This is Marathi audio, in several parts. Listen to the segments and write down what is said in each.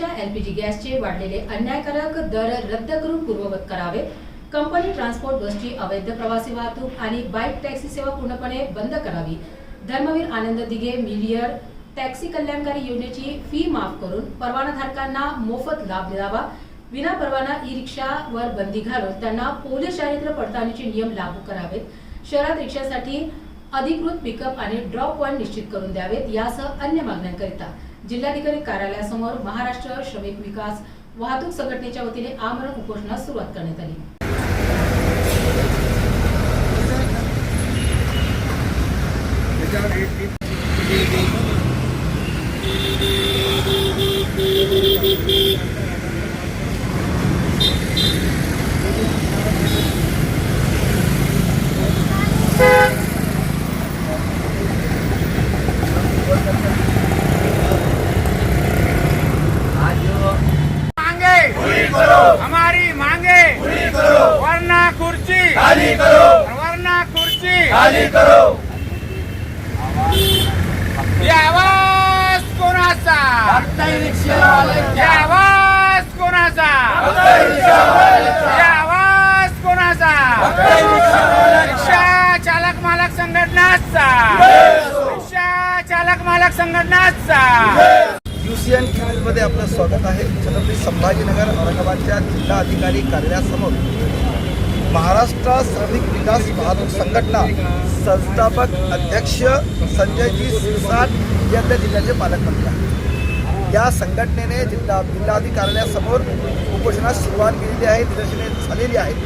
कंपनीच्या एलपीजी गॅसचे वाढलेले अन्यायकारक दर रद्द करून पूर्ववत करावे। कंपनी ट्रान्सपोर्ट बसची अवैध प्रवासी वाहतूक आणि बाईक टॅक्सी सेवा पूर्णपणे बंद करावी। धर्मवीर आनंद दिघे मिलियर टॅक्सी कल्याणकारी योजनेची फी माफ करून परवानाधारकांना मोफत लाभ द्यावा। विना परवाना ई रिक्षावर बंदी घालून त्यांना पोलीस चारित्र्य पडताळणीचे नियम लागू करावेत। शहरात रिक्षासाठी अधिकृत पिकअप आणि ड्रॉप पॉइंट निश्चित करून द्यावेत। यासह अन्य मागण्यांकरिता जिल्हाधिकारी कार्यालयासमोर महाराष्ट्र श्रमिक विकास वाहतूक संघटनेच्या वतीने आमरण उपोषणास सुरुवात करण्यात आली। हमारी मांगे वरना कुर्सी खाली करो, वरना कुर्सी खाली करो। ये आवाज कोणाचा? ये आवाज कोणाचा? ये आवाज कोणाचा? रिक्षा चालक मालक संघटनाचा, रिक्षा चालक मालक संघटनाचा। UCN मध्ये आपलं स्वागत आहे। छत्रपती संभाजीनगर औरंगाबादच्या जिल्हा अधिकारी कार्यालयासमोर महाराष्ट्र श्रमिक विकास वाहतूक संघटना संस्थापक अध्यक्ष संजयजी सिरसाट हे आपल्या जिल्ह्याचे पालकमंत्री आहेत। या संघटनेने जिल्हाधिकारी कार्यालयासमोर उपोषणास सुरुवात केलेली आहे, निदर्शने झालेली आहेत।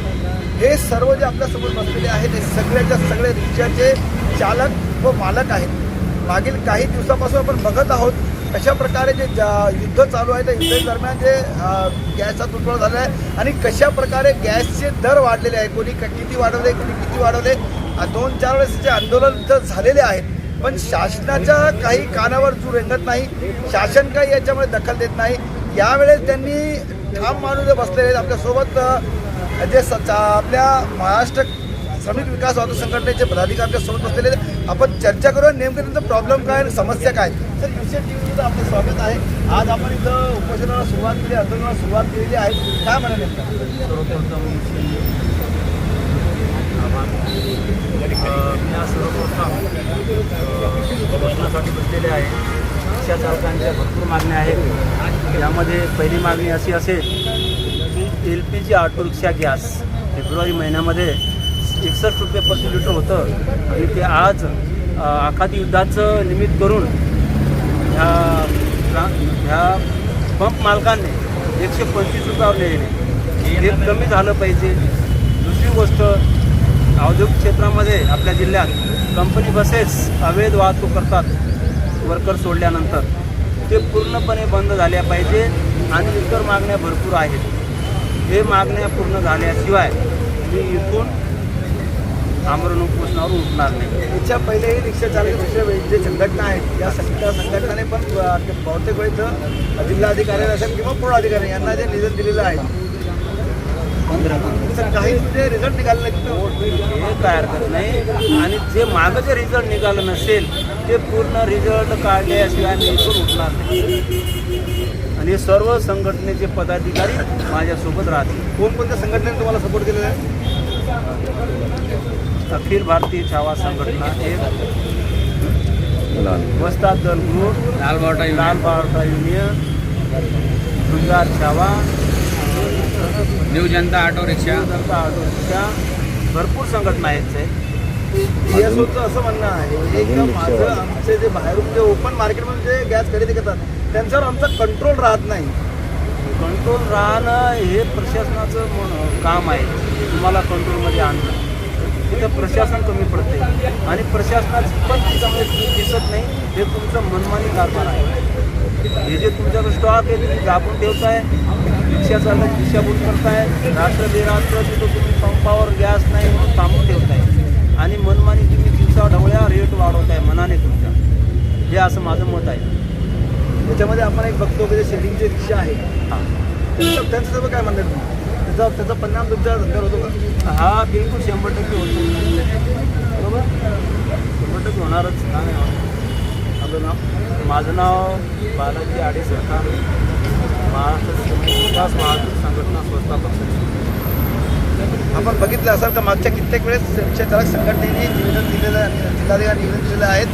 हे सर्व जे आपल्यासमोर बसलेले आहेत हे सगळ्याच्या सगळे रिक्षाचे चालक व मालक आहेत। मागील काही दिवसापासून आपण बघत आहोत कशा प्रकारे जे युद्ध चालू आहे त्या युद्धादरम्यान जे गॅसचा तुटवडा झाला आहे आणि कशा प्रकारे गॅसचे दर वाढलेले आहे। कोणी किती वाढवले, कोणी किती वाढवले। 2-4 वेळेसचे आंदोलन तर झालेले आहेत, पण शासनाच्या काही कानावर जूर रेंगत नाही। शासन काही याच्यामध्ये दखल देत नाही। यावेळेस त्यांनी ठाम माणूस बसलेले आहेत आपल्यासोबत, जे आपल्या महाराष्ट्र श्रमिक विकास वाहतूक संघटनेचे पदाधिकारी आपल्यासोबत बसलेले आहेत। आपण चर्चा करूया नेमकं त्यांचा प्रॉब्लेम काय आणि समस्या काय। सर, UCN टीव्हीमध्ये आपलं स्वागत आहे। आज आपण इथं उपोषणाला सुरुवात केली, आंदोलनाला सुरुवात केलेली आहे, काय म्हणाले? उपोषणासाठी बसलेले आहे। रिक्षा चालकांच्या भरपूर मागण्या आहेत। यामध्ये पहिली मागणी अशी असेल की LPG auto rickshaw gas February महिन्यामध्ये 61 रुपये प्रति लिटर होतं आणि ते आज आखाती युद्धाचं निमित्त करून ह्या पंप मालकांनी 125 रुपयावर नेले। हे कमी झालं पाहिजे। दुसरी गोष्ट, औद्योगिक क्षेत्रामध्ये आपल्या जिल्ह्यात कंपनी बसेस अवैध वाहतूक करतात वर्कर सोडल्यानंतर, ते पूर्णपणे बंद झाल्या पाहिजे आणि इतर मागण्या भरपूर आहेत। हे मागण्या पूर्ण झाल्याशिवाय मी इथून आमरण उपोषणावर उठणार नाही। याच्या पहिलेही रिक्षा चालक जे संघटना आहेत या संघटनेने पण बहुतेक वेळेस जिल्हाधिकारी असेल किंवा पूर्णाधिकारी यांना जे निवेदन दिलेलं आहे, काही म्हणजे रिझल्ट निघाले नाही, हे काय हरकत नाही। आणि जे मागं जे रिझल्ट निघालं नसेल ते पूर्ण रिझल्ट काढल्याशिवाय मी इथून उठणार नाही। आणि हे सर्व संघटनेचे पदाधिकारी माझ्यासोबत राहतील। कोणकोणत्या संघटनेने तुम्हाला सपोर्ट केलेला आहे? अखिल भारतीय छावा संघटना, एक वस्ताद दल ग्रुप, लाल बावटा युनियन, गुजरात छावा, न्यू जनता ऑटो रिक्षा, भरपूर संघटना आहेत। DSOचं असं म्हणणं आहे की माझं आमचे जे बाहेरून जे ओपन मार्केटमध्ये जे गॅस खरेदी करतात त्यांच्यावर आमचा कंट्रोल राहत नाही। कंट्रोल राहणं हे प्रशासनाचं काम आहे, तुम्हाला कंट्रोलमध्ये आणणं। तिथं प्रशासन कमी पडते आणि प्रशासनाची पण त्याच्यामध्ये दिसत नाही। हे तुमचं मनमानी कारभार आहे। हे जे तुमच्याकडे स्टॉक आहे तुम्ही दाबून ठेवताय, रिक्षा चालक दिशाभूल करताय, रात्र बेरात्र तिथं तुम्ही पंपावर गॅस नाही म्हणून थांबून ठेवताय आणि मनमानी तुम्ही दिवसाढवळ्या रेट वाढवताय मनाने तुमच्या। हे असं माझं मत आहे। याच्यामध्ये आपण एक बघतो की जे शेडिंगची रिक्षा आहे त्यांचं सर्व काय म्हणतात, त्याचा परिणाम तुमच्या धंद्यावर होतो का? हा बिलकुल 100% होतो, बरोबर 100% होणारच। आपलं नाव? माझं नाव बालाजी आडे सरकार, विकास वाहतूक संघटना संस्थापक समिती. आपण बघितलं असाल तर मागच्या कित्येक वेळेस रिक्षा चालक संघटनेने निवेदन दिलेलं जिल्हाधिकारी निवेदन दिलेलं आहेत.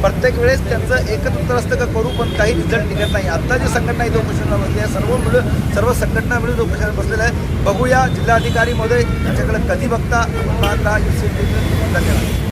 प्रत्येक वेळेस त्यांचं एकच उत्तर असतं का करू, पण काही रिझल्ट निघत नाही. आता जी संघटना इथे उपोषणाला बसली आहे, सर्व संघटना मिळून उपोषणाला बसलेलं आहे. बघूया जिल्हाधिकारी महोदय यांच्याकडे कधी बघता. धन्यवाद.